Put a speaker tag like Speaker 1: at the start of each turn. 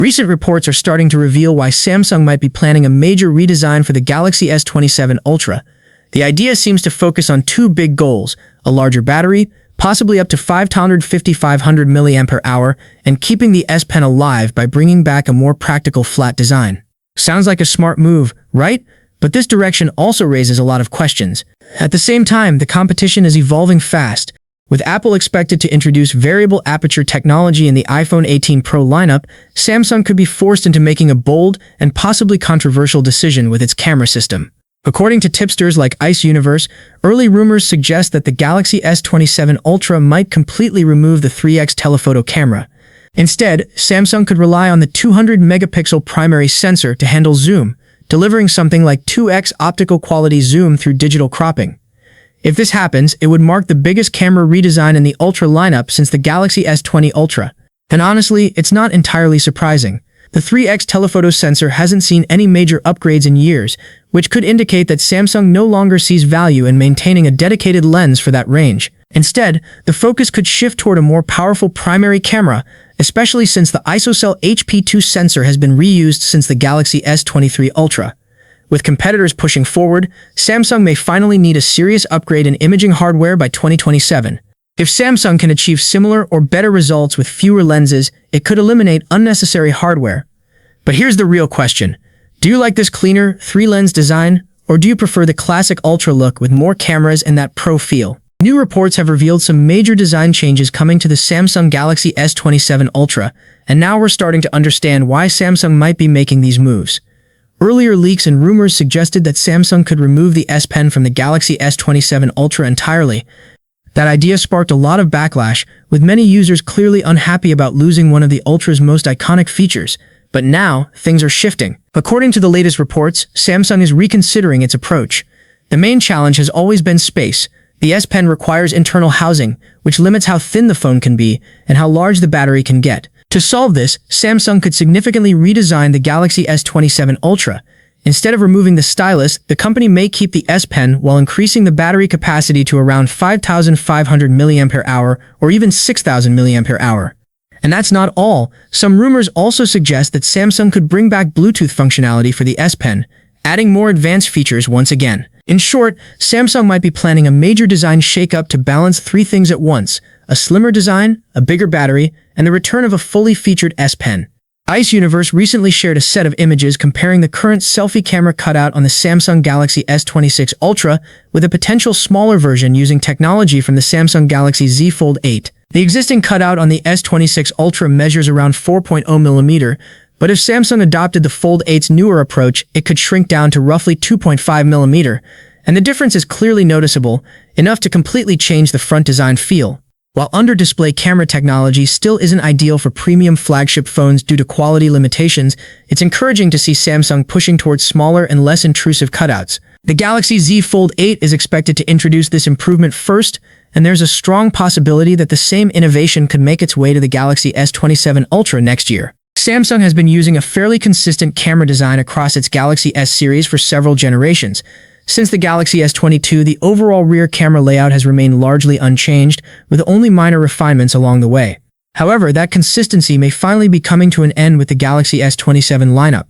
Speaker 1: Recent reports are starting to reveal why Samsung might be planning a major redesign for the Galaxy S27 Ultra. The idea seems to focus on two big goals: a larger battery, possibly up to 5,500 mAh, and keeping the S Pen alive by bringing back a more practical flat design. Sounds like a smart move, right? But this direction also raises a lot of questions. At the same time, the competition is evolving fast. With Apple expected to introduce variable aperture technology in the iPhone 18 Pro lineup, Samsung could be forced into making a bold and possibly controversial decision with its camera system. According to tipsters like Ice Universe, early rumors suggest that the Galaxy S27 Ultra might completely remove the 3x telephoto camera. Instead, Samsung could rely on the 200-megapixel primary sensor to handle zoom, delivering something like 2x optical quality zoom through digital cropping. If this happens, it would mark the biggest camera redesign in the Ultra lineup since the Galaxy S20 Ultra. And honestly, it's not entirely surprising. The 3x telephoto sensor hasn't seen any major upgrades in years, which could indicate that Samsung no longer sees value in maintaining a dedicated lens for that range. Instead, the focus could shift toward a more powerful primary camera, especially since the ISOCELL HP2 sensor has been reused since the Galaxy S23 Ultra. With competitors pushing forward, Samsung may finally need a serious upgrade in imaging hardware by 2027. If Samsung can achieve similar or better results with fewer lenses, it could eliminate unnecessary hardware. But here's the real question. Do you like this cleaner, 3-lens design, or do you prefer the classic Ultra look with more cameras and that pro feel? New reports have revealed some major design changes coming to the Samsung Galaxy S27 Ultra, and now we're starting to understand why Samsung might be making these moves. Earlier leaks and rumors suggested that Samsung could remove the S Pen from the Galaxy S27 Ultra entirely. That idea sparked a lot of backlash, with many users clearly unhappy about losing one of the Ultra's most iconic features. But now, things are shifting. According to the latest reports, Samsung is reconsidering its approach. The main challenge has always been space. The S Pen requires internal housing, which limits how thin the phone can be and how large the battery can get. To solve this, Samsung could significantly redesign the Galaxy S27 Ultra. Instead of removing the stylus, the company may keep the S Pen while increasing the battery capacity to around 5,500 mAh or even 6,000 mAh. And that's not all. Some rumors also suggest that Samsung could bring back Bluetooth functionality for the S Pen, adding more advanced features once again. In short, Samsung might be planning a major design shakeup to balance three things at once: a slimmer design, a bigger battery, and the return of a fully featured S Pen. Ice Universe recently shared a set of images comparing the current selfie camera cutout on the Samsung Galaxy S26 Ultra with a potential smaller version using technology from the Samsung Galaxy Z Fold 8. The existing cutout on the S26 Ultra measures around 4.0 mm, but if Samsung adopted the Fold 8's newer approach, it could shrink down to roughly 2.5 mm, and the difference is clearly noticeable, enough to completely change the front design feel. While under-display camera technology still isn't ideal for premium flagship phones due to quality limitations, it's encouraging to see Samsung pushing towards smaller and less intrusive cutouts. The Galaxy Z Fold 8 is expected to introduce this improvement first, and there's a strong possibility that the same innovation could make its way to the Galaxy S27 Ultra next year. Samsung has been using a fairly consistent camera design across its Galaxy S series for several generations. Since the Galaxy S22, the overall rear camera layout has remained largely unchanged, with only minor refinements along the way. However, that consistency may finally be coming to an end with the Galaxy S27 lineup.